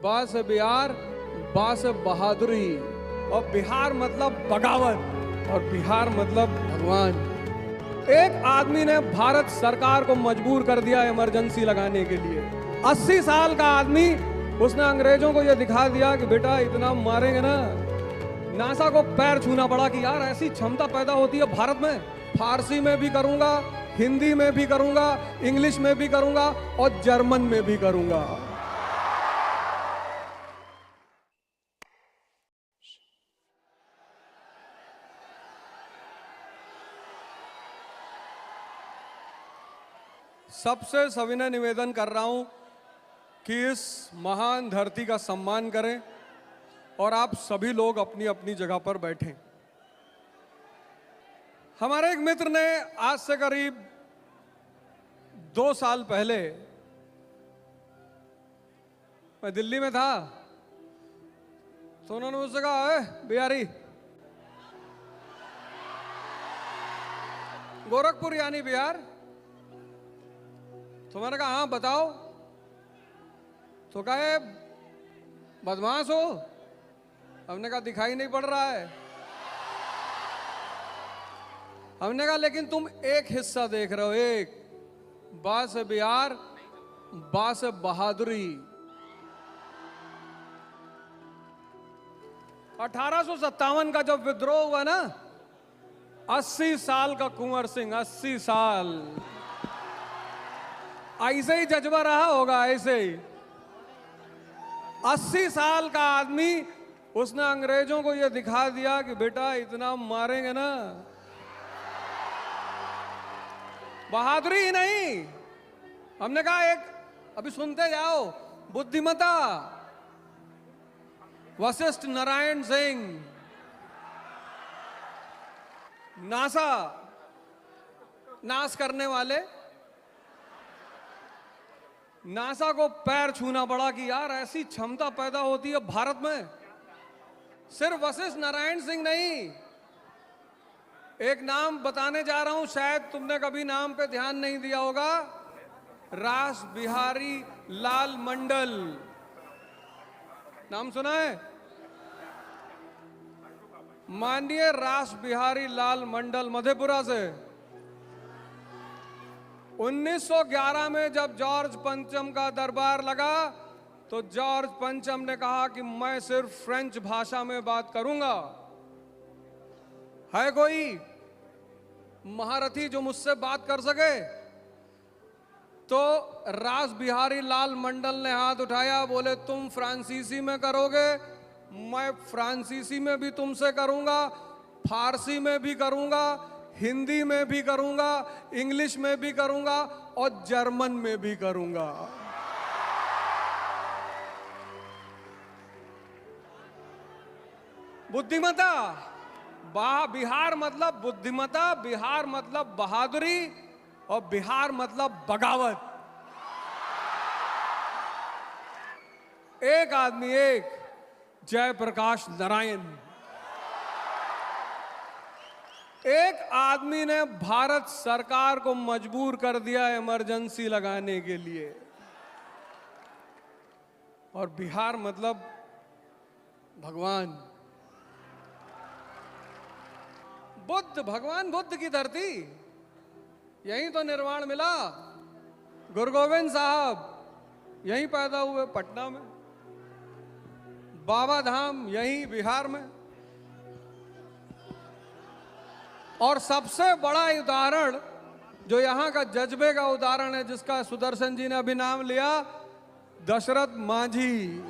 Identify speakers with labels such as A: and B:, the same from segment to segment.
A: बा से बिहार, बा से बहादुरी, और बिहार मतलब बगावत, और बिहार मतलब भगवान। एक आदमी ने भारत सरकार को मजबूर कर दिया इमरजेंसी लगाने के लिए। 80 साल का आदमी, उसने अंग्रेजों को यह दिखा दिया कि बेटा इतना मारेंगे ना। नासा को पैर छूना पड़ा कि यार ऐसी क्षमता पैदा होती है भारत में। फारसी में भी करूंगा, हिंदी में भी करूंगा, इंग्लिश में भी करूंगा और जर्मन में भी करूंगा। सबसे सविनय निवेदन कर रहा हूं कि इस महान धरती का सम्मान करें और आप सभी लोग अपनी अपनी जगह पर बैठें। हमारे एक मित्र ने आज से करीब 2 साल पहले, मैं दिल्ली में था, तो उन्होंने मुझसे कहा, बिहारी, गोरखपुर यानी बिहार? तो मैंने कहा हाँ बताओ। तो कहे बदमाश हो? हमने कहा दिखाई नहीं पड़ रहा है। हमने कहा लेकिन तुम एक हिस्सा देख रहे हो, एक, बा से बिहार, बा से बहादुरी। 1857 का जब विद्रोह हुआ ना, 80 साल का कुंवर सिंह, 80 साल, ऐसे ही जज्बा रहा होगा, ऐसे ही 80 साल का आदमी, उसने अंग्रेजों को यह दिखा दिया कि बेटा इतना मारेंगे ना। बहादुरी ही नहीं, हमने कहा एक, अभी सुनते जाओ, बुद्धिमता, वशिष्ठ नारायण सिंह, नासा नाश करने वाले, नासा को पैर छूना पड़ा कि यार ऐसी क्षमता पैदा होती है भारत में। सिर्फ वशिष्ठ नारायण सिंह नहीं, एक नाम बताने जा रहा हूं, शायद तुमने कभी नाम पे ध्यान नहीं दिया होगा, रास बिहारी लाल मंडल। नाम सुना है? माननीय रास बिहारी लाल मंडल, मधेपुरा से। 1911 में जब जॉर्ज पंचम का दरबार लगा, तो जॉर्ज पंचम ने कहा कि मैं सिर्फ फ्रेंच भाषा में बात करूंगा। है कोई महारथी जो मुझसे बात कर सके? तो रास बिहारी लाल मंडल ने हाथ उठाया, बोले तुम फ्रांसीसी में करोगे, मैं फ्रांसीसी में भी तुमसे करूंगा, फारसी में भी करूंगा, हिंदी में भी करूंगा, इंग्लिश में भी करूंगा और जर्मन में भी करूंगा। बुद्धिमता, बिहार मतलब बुद्धिमता, बिहार मतलब बहादुरी, और बिहार मतलब बगावत। एक आदमी, एक, जयप्रकाश नारायण। एक आदमी ने भारत सरकार को मजबूर कर दिया इमरजेंसी लगाने के लिए, और बिहार मतलब भगवान, बुद्ध, भगवान बुद्ध की धरती, यहीं तो निर्वाण मिला। गुरु गोविंद साहब यहीं पैदा हुए, पटना में। बाबा धाम यहीं बिहार में। और सबसे बड़ा उदाहरण जो यहां का जज्बे का उदाहरण है, जिसका सुदर्शन जी ने अभी नाम लिया, दशरथ मांझी।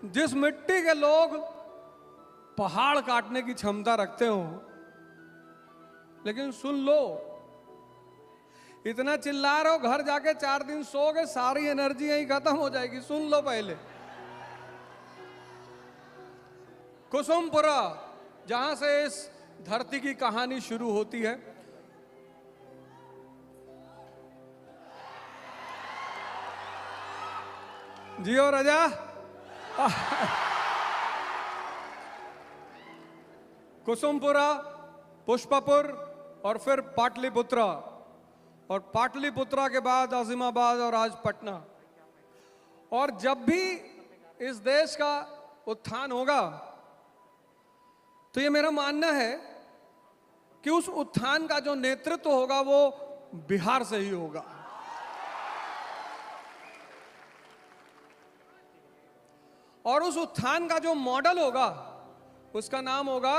A: जिस मिट्टी के लोग पहाड़ काटने की क्षमता रखते हो, लेकिन सुन लो, इतना चिल्ला रहे हो, घर जाके 4 दिन सोओगे, सारी एनर्जी यहीं खत्म हो जाएगी। सुन लो पहले, कुसुमपुरा, जहां से इस धरती की कहानी शुरू होती है, जियो राजा। कुसुमपुरा, पुष्पपुर और फिर पाटलिपुत्रा, और पाटलिपुत्रा के बाद आजिमाबाद और आज पटना। और जब भी इस देश का उत्थान होगा तो ये मेरा मानना है कि उस उत्थान का जो नेतृत्व होगा वो बिहार से ही होगा। और उस उत्थान का जो मॉडल होगा उसका नाम होगा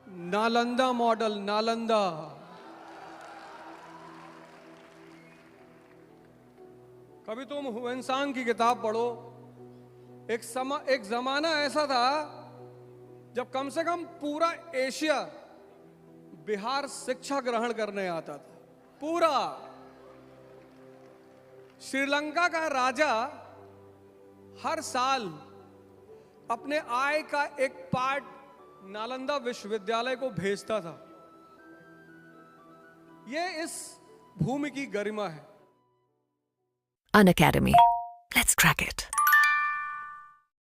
A: नालंदा मॉडल। नालंदा। कभी तुम हुएनसांग की किताब पढ़ो। एक जमाना ऐसा था जब कम से कम पूरा एशिया बिहार शिक्षा ग्रहण करने आता था। पूरा श्रीलंका का राजा हर साल अपने आय का एक पार्ट नालंदा विश्वविद्यालय को भेजता था। यह इस भूमि की गरिमा है।
B: An Academy. Let's crack it.